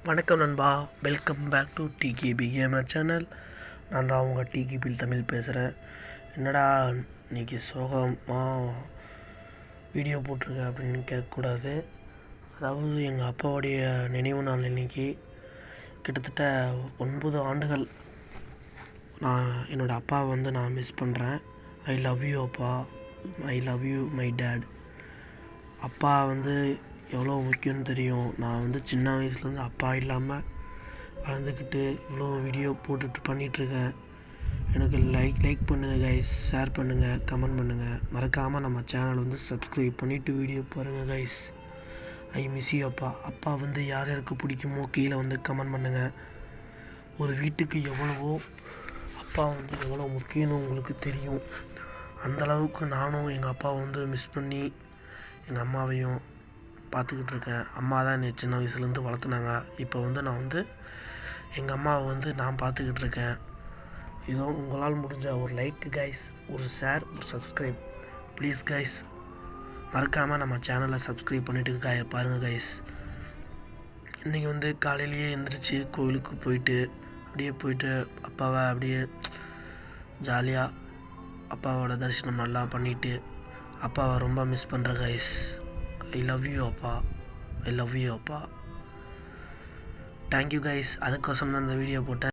வணக்கம் நண்பா, welcome back to TKP gamer channel. நான் தான் உங்கள் டிகேபியில் தமிழ் பேசுகிறேன். என்னடா இன்றைக்கி சோகமாக வீடியோ போட்டிருக்க அப்படின்னு கேட்கக்கூடாது. அதாவது எங்கள் அப்பாவுடைய நினைவு நாள் இன்னைக்கு. கிட்டத்தட்ட 9 ஆண்டுகள் நான் என்னோடய அப்பாவை நான் மிஸ் பண்ணுறேன். ஐ லவ் யூ அப்பா, I love you my dad. அப்பா எவ்வளோ முக்கியம்னு தெரியும். நான் சின்ன வயசுலேருந்து அப்பா இல்லாமல் வளர்ந்துக்கிட்டு இவ்வளோ வீடியோ பண்ணிகிட்ருக்கேன். எனக்கு லைக் பண்ணுங்கள் கைஸ், ஷேர் பண்ணுங்கள், கமெண்ட் பண்ணுங்கள். மறக்காமல் நம்ம சேனல் சப்ஸ்கிரைப் பண்ணிவிட்டு வீடியோ பாருங்கள் கைஸ். ஐ மிஸ் யூ அப்பா. அப்பா யார் யாருக்கு பிடிக்குமோ கீழே கமெண்ட் பண்ணுங்கள். ஒரு வீட்டுக்கு எவ்வளவோ அப்பா எவ்வளோ முக்கியம்னு உங்களுக்கு தெரியும். அந்தளவுக்கு நானும் எங்கள் அப்பாவை மிஸ் பண்ணி எங்கள் அம்மாவையும் பார்த்துக்கிட்டு இருக்கேன். அம்மா தான் என்னை சின்ன வயசுலேருந்து வளர்த்துனாங்க. இப்போ நான் எங்கள் அம்மாவை நான் பார்த்துக்கிட்டு இருக்கேன். இதோ உங்களால் முடிஞ்ச ஒரு லைக் கைஸ், ஒரு ஷேர், ஒரு சப்ஸ்கிரைப் ப்ளீஸ் கைஸ். மறக்காமல் நம்ம சேனலை சப்ஸ்கிரைப் பண்ணிவிட்டு பாருங்கள் கைஸ். இன்றைக்கி காலையிலேயே எழுந்திரிச்சு கோவிலுக்கு போயிட்டு அப்பாவை அப்படியே ஜாலியாக அப்பாவோட தரிசனம் நல்லா பண்ணிவிட்டு அப்பாவை ரொம்ப மிஸ் பண்ணுறேன் கைஸ். ஐ லவ் யூ அப்பா, ஐ லவ் யூ அப்பா. Thank you guys. அதுக்கோசரம் தான் இந்த வீடியோ போட்டேன்.